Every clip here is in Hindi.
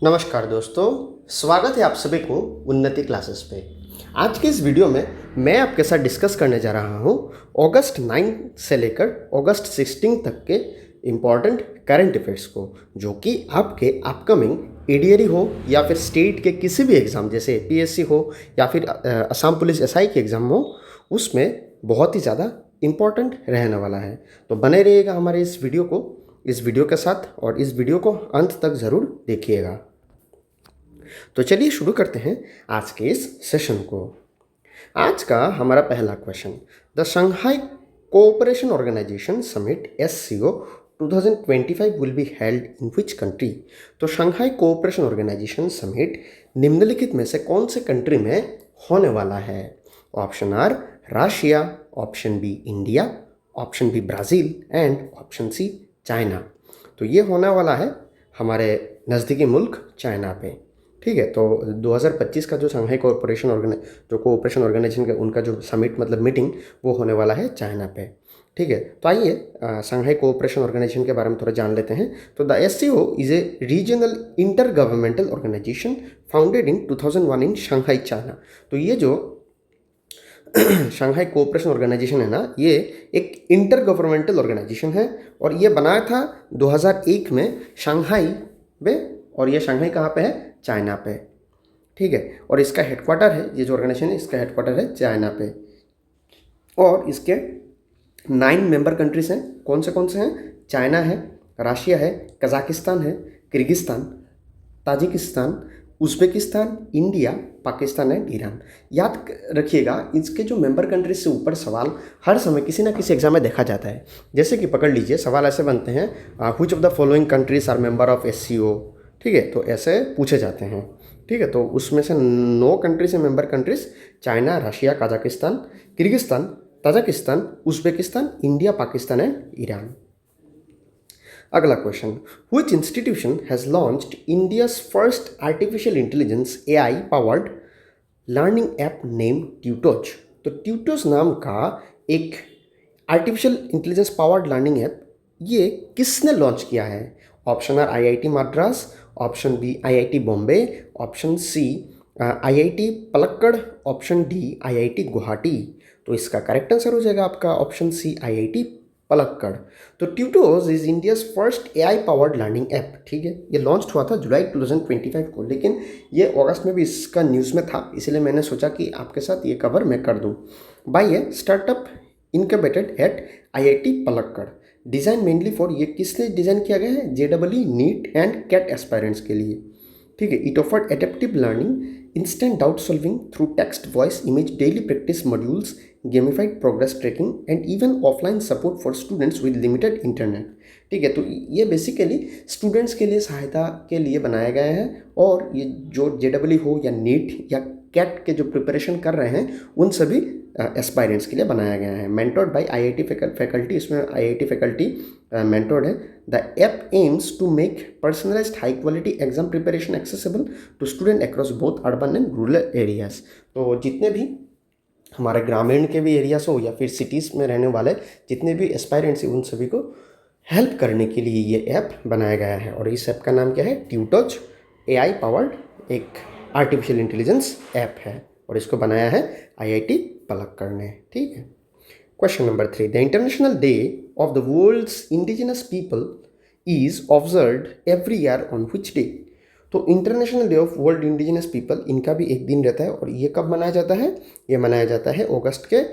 नमस्कार दोस्तों, स्वागत है आप सभी को उन्नति क्लासेस पे। आज के इस वीडियो में मैं आपके साथ डिस्कस करने जा रहा हूँ अगस्त 9 से लेकर अगस्त 16 तक के इम्पॉर्टेंट करंट अफेयर्स को, जो कि आपके अपकमिंग एडीआरई हो या फिर स्टेट के किसी भी एग्ज़ाम जैसे एपीएससी हो या फिर असम पुलिस एसआई के एग्ज़ाम हो, उसमें बहुत ही ज़्यादा इम्पॉर्टेंट रहने वाला है। तो बने रहिएगा हमारे इस वीडियो के साथ और इस वीडियो को अंत तक ज़रूर देखिएगा। तो चलिए शुरू करते हैं आज के इस सेशन को। आज का हमारा पहला question, the Shanghai cooperation organisation summit SCO 2025 will be held in which country. तो शंघाई कोऑपरेशन ऑर्गेनाइजेशन समिट निम्नलिखित में से कौन से कंट्री में होने वाला है? Option are Russia, option B India, option B Brazil and option C China. तो ये होने वाला है हमारे नज़दीकी मुल्क चाइना पे। ठीक है, तो 2025 का जो शंघाई कोऑपरेशन ऑर्गेनाइजेशन का उनका जो समिट मतलब मीटिंग वो होने वाला है चाइना पे। ठीक है, तो आइए शंघाई कोऑपरेशन ऑर्गेनाइजेशन के बारे में थोड़ा जान लेते हैं। तो the SCO is a regional intergovernmental organisation founded in 2001 in Shanghai China. तो ये जो शंघाई कोऑपरेशन ऑर्गेनाइजेशन है ना, ये एक इंटर गवर्नमेंटल ऑर्गेनाइजेशन है और ये बनाया था 2001 में शंघाई में, और ये शंघाई कहाँ पे है? चाइना पे। ठीक है, और इसका हेडक्वार्टर है, ये जो ऑर्गेनाइजेशन है इसका हेडक्वार्टर है चाइना पे। और इसके 9 मेंबर कंट्रीज हैं। कौन से हैं? चाइना है, रशिया है, कजाकिस्तान है, Kyrgyzstan, Tajikistan, Uzbekistan, India, Pakistan and Iran. याद रखिएगा, इसके जो मेंबर कंट्रीज से ऊपर सवाल हर समय किसी ना किसी एग्जाम में देखा जाता है। जैसे कि पकड़ लीजिए, सवाल ऐसे बनते हैं, which of the following countries are member of SCO। ठीक है, तो ऐसे पूछे जाते हैं। ठीक है, तो उसमें से 9 कंट्रीज है member countries, China, Russia, Kazakhstan, Kyrgyzstan, Tajikistan, Uzbekistan, India, Pakistan and Iran. अगला question, which institution has launched India's first artificial intelligence AI powered learning app name Tutoz. तो ट्यूटोज नाम का एक artificial intelligence powered learning app ये किसने लॉन्च किया है? Option A IIT Madras, option B IIT Bombay, option C IIT Palakkad, option D IIT Guwahati. तो इसका करेक्ट आंसर हो जाएगा आपका ऑप्शन सी IIT पलक्कड़। तो Tutoz is India's first AI powered learning app. ठीक है, ये लॉन्च हुआ था जुलाई 2025 को, लेकिन ये अगस्त में भी इसका न्यूज़ में था, इसलिए मैंने सोचा कि आपके साथ ये कवर मैं कर दूँ। By a startup incubated at IIT Palakkad, design mainly for, ये किस लिए डिज़ाइन किया गया है? JEE NEET and CAT aspirants के लिए। ठीक है, it offered adaptive learning, instant doubt solving through text, voice, image, daily practice modules, gamified progress tracking and even offline support for students with limited internet. ठीक है, तो ये बेसिकली स्टूडेंट्स के लिए सहायता के लिए बनाया गया है, और ये जो JEE हो या नीट या कैट के जो प्रिपरेशन कर रहे हैं उन सभी एस्पायरेंट्स के लिए बनाया गया है। मेंटोर्ड बाय IIT फैकल्टी, इसमें IIT फैकल्टी मेंटोर्ड है। The app aims to make personalised high quality exam preparation accessible to student across both urban and rural areas. तो जितने भी हमारे ग्रामीण के भी एरियाज हो या फिर सिटीज़ में रहने वाले जितने भी एस्पायरेंट्स हैं उन सभी को हेल्प करने के लिए ये ऐप बनाया गया है। और इस ऐप का नाम क्या है? ट्यूटोज AI पावर्ड एक आर्टिफिशियल इंटेलिजेंस ऐप है, और इसको बनाया है IIT पलक्कड़ ने। ठीक है, question number 3, the international day of the world's indigenous people is observed every year on which day. तो international day of world indigenous people, इनका भी एक दिन रहता है, और ये कब मनाया जाता है? ये मनाया जाता है अगस्त के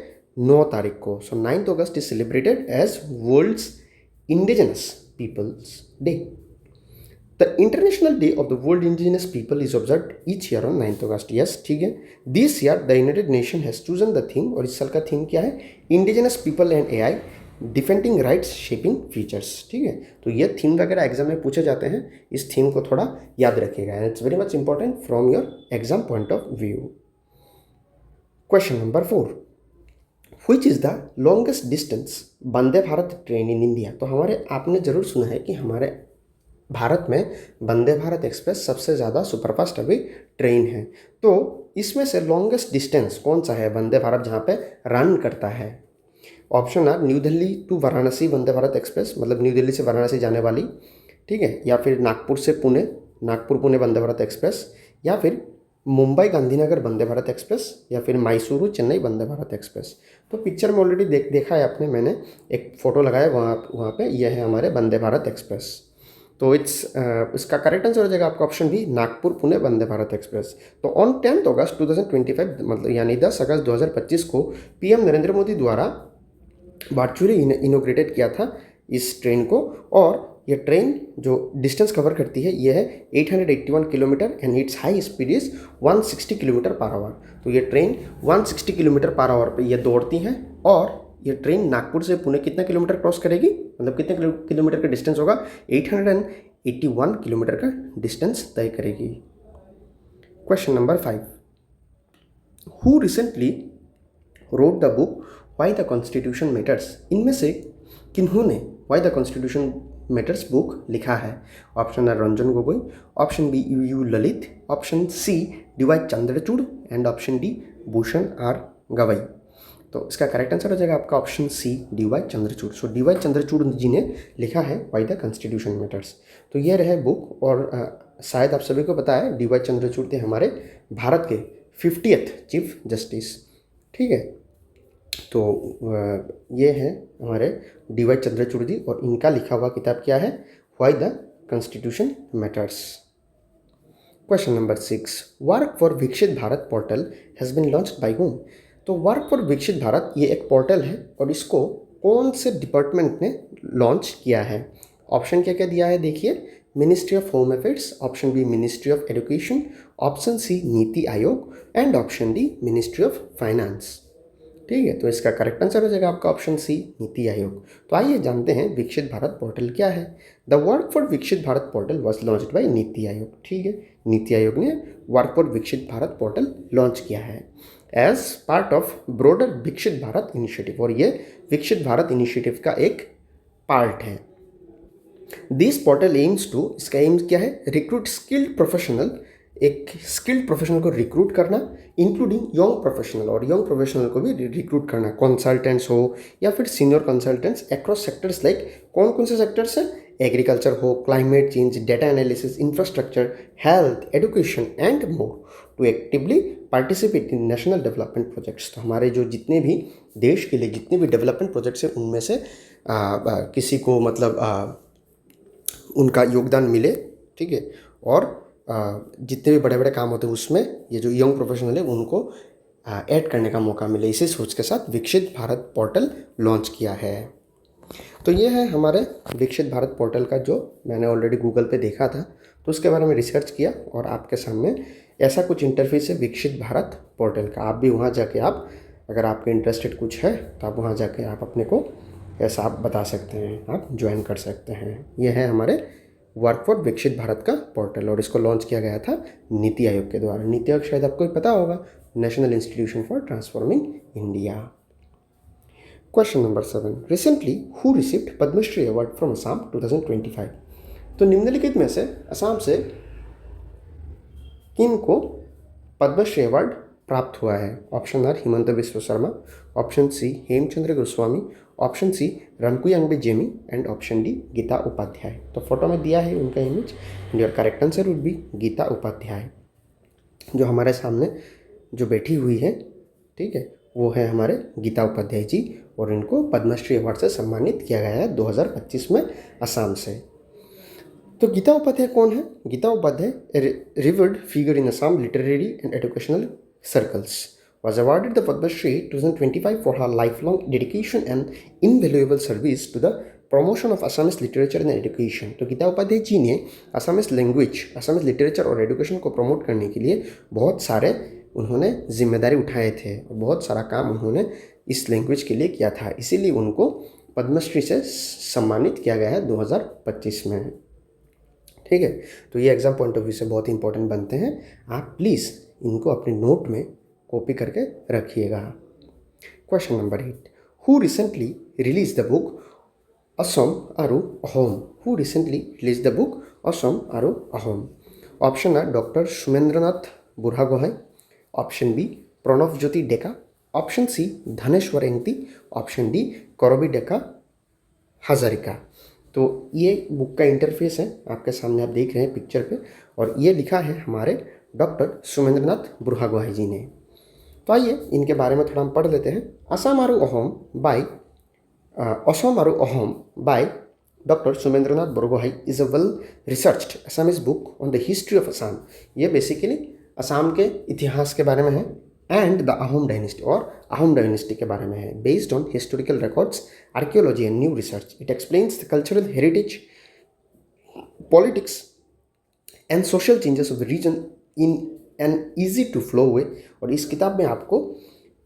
9 तारीख को। So 9 August is celebrated as world's indigenous peoples day. The international day of the world indigenous people is observed each year on 9 August. Yes, ठीक है। This year the united nation has chosen the theme, और इस साल का थीम क्या है? Indigenous people and AI defending rights shaping futures. ठीक है, तो ये थीम वगैरह एग्जाम में पूछे जाते हैं, इस थीम को थोड़ा याद रखिएगा, it's very much important from your exam point of view. Question number 4, which is the longest distance Vande Bharat train in India. तो हमारे आपने ज़रूर सुना है कि हमारे भारत में वंदे भारत एक्सप्रेस सबसे ज़्यादा सुपरफास्ट अभी ट्रेन है। तो इसमें से लॉन्गेस्ट डिस्टेंस कौन सा है वंदे भारत जहाँ पे रन करता है? Option are New Delhi to Varanasi Vande Bharat express, मतलब न्यू दिल्ली से वाराणसी जाने वाली, ठीक है, या फिर नागपुर से पुणे, नागपुर पुणे वंदे भारत एक्सप्रेस, या फिर मुंबई गांधीनगर वंदे भारत एक्सप्रेस, या फिर मैसूरू चेन्नई वंदे भारत एक्सप्रेस। तो पिक्चर में ऑलरेडी देखा है आपने, मैंने एक फ़ोटो लगाया वहाँ पे, यह है हमारे वंदे भारत एक्सप्रेस। तो इसका करेक्ट आंसर हो जाएगा आपका ऑप्शन बी, नागपुर पुणे वंदे भारत एक्सप्रेस। तो ऑन 10 अगस्त 2025 मतलब यानी 10 अगस्त 2025 को पीएम नरेंद्र मोदी द्वारा वर्चुअली इनोग्रेटेड किया था इस ट्रेन को। और ये ट्रेन जो डिस्टेंस कवर करती है ये है 881 kilometre and it's high speed is 160 kilometre per hour. तो ये ट्रेन 160 किलोमीटर पर आवर पे ये दौड़ती हैं। और ये ट्रेन नागपुर से पुणे कितना किलोमीटर क्रॉस करेगी, मतलब कितने किलोमीटर का डिस्टेंस होगा, 881 किलोमीटर का डिस्टेंस तय करेगी। Question number 5, who recently read the book why the constitution matters. इनमें से किन्होंने why the constitution matters book लिखा है। ऑप्शन है Ranjan Gogoi, option B U Lalit, option C D Y. Chandrachud and option D Bhushan R Gavai. तो इसका करेक्ट आंसर हो जाएगा आपका option C, D Y. Chandrachud. So D Y. Chandrachud ji ने लिखा है वाई द कॉन्स्टिट्यूशन मैटर्स। तो ये रहे बुक। और शायद आप सभी को पता है डी.वाई. चंद्रचूड़ थे हमारे भारत के 50th चीफ जस्टिस। ठीक है, तो ये है हमारे डी.वाई. चंद्रचूड़ जी, और इनका लिखा हुआ किताब क्या है, why the constitution matters. Question number 6, work for Viksit Bharat portal has been launched by whom। तो वर्क फॉर विकसित भारत ये एक पोर्टल है और इसको कौन से डिपार्टमेंट ने लॉन्च किया है। ऑप्शन क्या क्या दिया है देखिए, ministry of home affairs, option B ministry of education, option C NITI Aayog and option D ministry of finance. ठीक है, तो इसका करेक्ट आंसर हो जाएगा आपका ऑप्शन सी, नीति आयोग। तो आइए जानते हैं विकसित भारत पोर्टल क्या है। The work for Viksit Bharat portal was launched by NITI Aayog. ठीक है, नीति आयोग ने work for Viksit Bharat portal launch किया है एज पार्ट ऑफ ब्रॉडर विकसित भारत इनिशिएटिव, और ये विकसित भारत इनिशिएटिव का एक पार्ट है। दिस पोर्टल एम्स टू, इसका एम्स क्या है, रिक्रूट स्किल्ड प्रोफेशनल, एक स्किल्ड प्रोफेशनल को रिक्रूट करना, इंक्लूडिंग यंग प्रोफेशनल, और यंग प्रोफेशनल को भी रिक्रूट करना, कंसल्टेंट्स हो या फिर senior consultants across sectors, like कौन कौन से सेक्टर्स हैं, एग्रीकल्चर हो, climate change, data analysis, infrastructure, health, education and more, to actively participate in national development projects. तो हमारे जो जितने भी देश के लिए जितने भी डेवलपमेंट प्रोजेक्ट्स हैं उनमें से किसी को मतलब उनका योगदान मिले। ठीक है, और जितने भी बड़े बड़े काम होते हैं उसमें ये जो यंग प्रोफेशनल है उनको ऐड करने का मौका मिले, इसी सोच के साथ विकसित भारत पोर्टल लॉन्च किया है। तो ये है हमारे विकसित भारत पोर्टल का, जो मैंने ऑलरेडी गूगल पे देखा था तो उसके बारे में रिसर्च किया और आपके सामने ऐसा कुछ इंटरफेस है विकसित भारत पोर्टल का। आप भी वहाँ जाके आप, अगर आपके इंटरेस्टेड कुछ है तो आप वहाँ जाके आप अपने को ऐसा आप बता सकते हैं, आप ज्वाइन कर सकते हैं। ये है हमारे वर्क फॉर विकसित भारत का पोर्टल, और इसको लॉन्च किया गया था नीति आयोग के द्वारा। नीति आयोग शायद आपको पता होगा, national institution for transforming India. Question number 7, recently who received Padmashri award from Assam 2025। तो निम्नलिखित में से असम से किन को पद्मश्री अवार्ड प्राप्त हुआ है। Option R Himanta Biswa Sarma, option C Hemchandra Goswami, option C Rankuyangbe Jemi and option D Gita Upadhyay. तो फोटो में दिया है उनका image and your correct answer would be Gita Upadhyay, जो हमारे सामने जो बैठी हुई है। ठीक है, वो है हमारे गीता उपाध्याय जी, और इनको पद्मश्री अवार्ड से सम्मानित किया गया है 2025 में असम से। तो गीता उपाध्याय कौन है? Gita Upadhyay revered figure in Assam literary and educational circles, was awarded the Padma Shri 2025 for her lifelong dedication and invaluable service to the promotion of Assamese literature and education। तो गीता उपाध्याय जी ने असमीज लैंग्वेज, असमीज लिटरेचर और एजुकेशन को प्रमोट करने के लिए बहुत सारे उन्होंने जिम्मेदारी उठाए थे और बहुत सारा काम उन्होंने इस लैंग्वेज के लिए किया था, इसीलिए उनको पद्मश्री से सम्मानित किया गया है 2025 में। ठीक है, तो ये एग्जाम पॉइंट ऑफ व्यू से बहुत इंपॉर्टेंट बनते हैं। आप प्लीज़ इनको अपने नोट में कॉपी करके रखिएगा। Question number 8, who recently release the book Assam Aru Ahom. Who recently release the book Assam Aru Ahom. Option R doctor Sumendranath Burhagohain, option B Pranab Jyoti Deka, option C Dhaneswar Engti, option D Karabi Deka Hazarika. तो ये बुक का इंटरफेस है, आपके सामने आप देख रहे हैं पिक्चर पे, और ये लिखा है हमारे डॉक्टर सुमेंद्रनाथ बुरहागोहाई जी ने। तो आइए इनके बारे में थोड़ा हम पढ़ लेते हैं। असामारू Ahom by doctor Sumendranath Burhagohain is a well researched Assamese book on the history of Assam. ये बेसिकली असम के इतिहास के बारे में है, एंड द अहोम डायनेस्टी, और अहोम डायनेस्टी के बारे में है। Based on historical records, archaeology and new research, it explains the cultural heritage, politics and social changes of the region in an easy to flow way. और इस किताब में आपको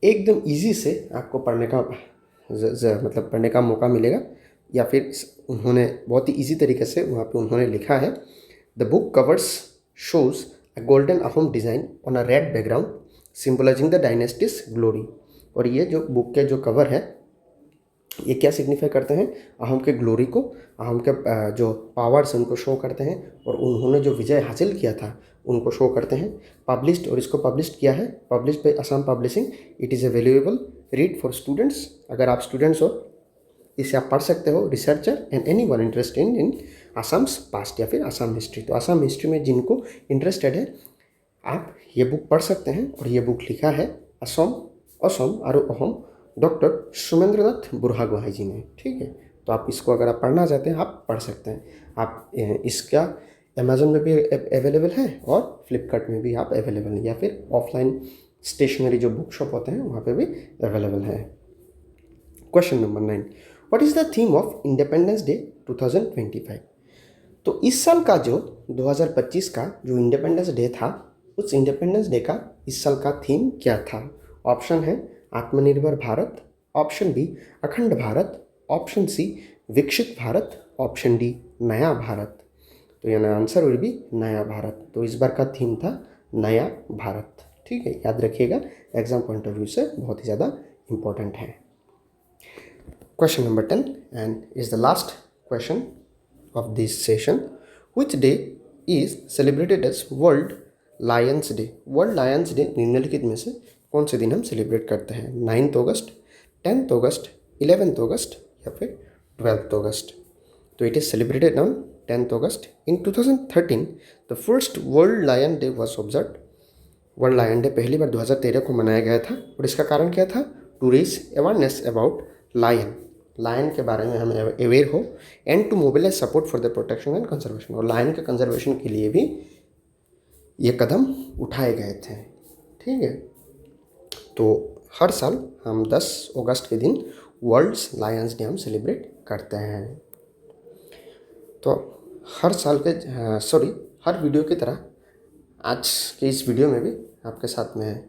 एकदम ईजी से आपको पढ़ने का मतलब पढ़ने का मौका मिलेगा, या फिर उन्होंने बहुत ही ईजी तरीके से वहाँ पे उन्होंने लिखा है। The book covers shows a golden Ahom design on a red background symbolising the dynasties glory. और ये जो बुक के जो कवर है ये क्या सिग्निफाई करते हैं? अहोम के ग्लोरी को, अहोम के जो पावर्स उनको शो करते हैं, और उन्होंने जो विजय हासिल किया था उनको शो करते हैं। पब्लिश्ड, और इसको पब्लिश किया है, published by Assam publishing. It is a valuable read for students. अगर आप स्टूडेंट्स हो इसे आप पढ़ सकते हो, researcher and any one interested in Assam's past या फिर असम हिस्ट्री। तो असम हिस्ट्री में जिनको इंटरेस्टेड है आप ये बुक पढ़ सकते हैं। और ये बुक लिखा है असम आरू अहोम डॉक्टर सुमेंद्रनाथ बुरहागोहाई जी ने। ठीक है, तो आप इसको अगर आप पढ़ना चाहते हैं आप पढ़ सकते हैं। आप इसका अमेज़न में भी अवेलेबल है और फ्लिपकार्ट में भी आप अवेलेबल है, या फिर ऑफलाइन स्टेशनरी जो बुक शॉप होते हैं वहाँ पे भी अवेलेबल है। Question number 9, what is the theme of independence day 2025? तो इस साल का जो 2025 का जो इंडिपेंडेंस डे था, उस इंडिपेंडेंस डे का इस साल का थीम क्या था? ऑप्शन है आत्मनिर्भर भारत, ऑप्शन बी अखंड भारत, ऑप्शन सी विकसित भारत, ऑप्शन डी नया भारत। तो यानी आंसर विल बी नया भारत। तो इस बार का थीम था नया भारत। ठीक है, याद रखिएगा, एग्जाम पॉइंट ऑफ व्यू से बहुत ही ज़्यादा इम्पोर्टेंट है। Question number 10 and is the last question of this session. Which day is celebrated as world lions day? World lions day निम्नलिखित में से कौन से दिन हम सेलिब्रेट करते हैं? 9 अगस्त, 10 अगस्त, 11 अगस्त या फिर 12 अगस्त? तो it is celebrated on 10 August. In 2013 the first world lion day was observe. World lion day पहली बार 2013 को मनाया गया था, और इसका कारण क्या था? To raise awareness about lion, lion के बारे में हमें अवेयर हो, and to mobilise support for the protection and conservation. और लायन के कंजर्वेशन के लिए भी ये कदम उठाए गए थे। ठीक है, तो हर साल हम 10 अगस्त के दिन वर्ल्ड्स लायंस डे हम सेलिब्रेट करते हैं। तो हर साल के हर वीडियो की तरह आज के इस वीडियो में भी आपके साथ में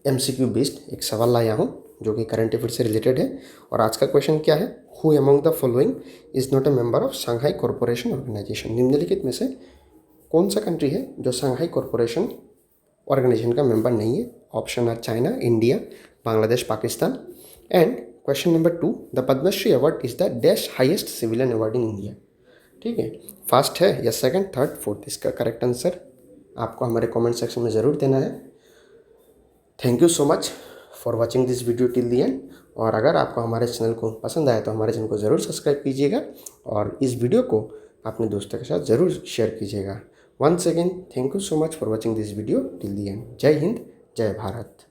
MCQ बेस्ड एक सवाल लाया हूँ जो कि करंट अफेयर से रिलेटेड है। और आज का क्वेश्चन क्या है? Who among the following is not a member of Shanghai corporation organisation? निम्नलिखित में से कौन सा कंट्री है जो शंघाई कॉरपोरेशन ऑर्गेनाइजेशन का मेंबर नहीं है? Option are China, India, Bangladesh, Pakistan. And question number 2, the Padmashri award is the dash highest civilian award in India? ठीक है, फर्स्ट है या सेकंड, थर्ड, फोर्थ? इसका करेक्ट आंसर आपको हमारे कमेंट सेक्शन में ज़रूर देना है। Thank you so much for watching this video till the and. और अगर आपको हमारे चैनल को पसंद आया तो हमारे चैनल को ज़रूर सब्सक्राइब कीजिएगा, और इस वीडियो को अपने दोस्तों के साथ ज़रूर शेयर कीजिएगा। Once again thank you so much for watching this video till the end. जय हिंद, जय भारत।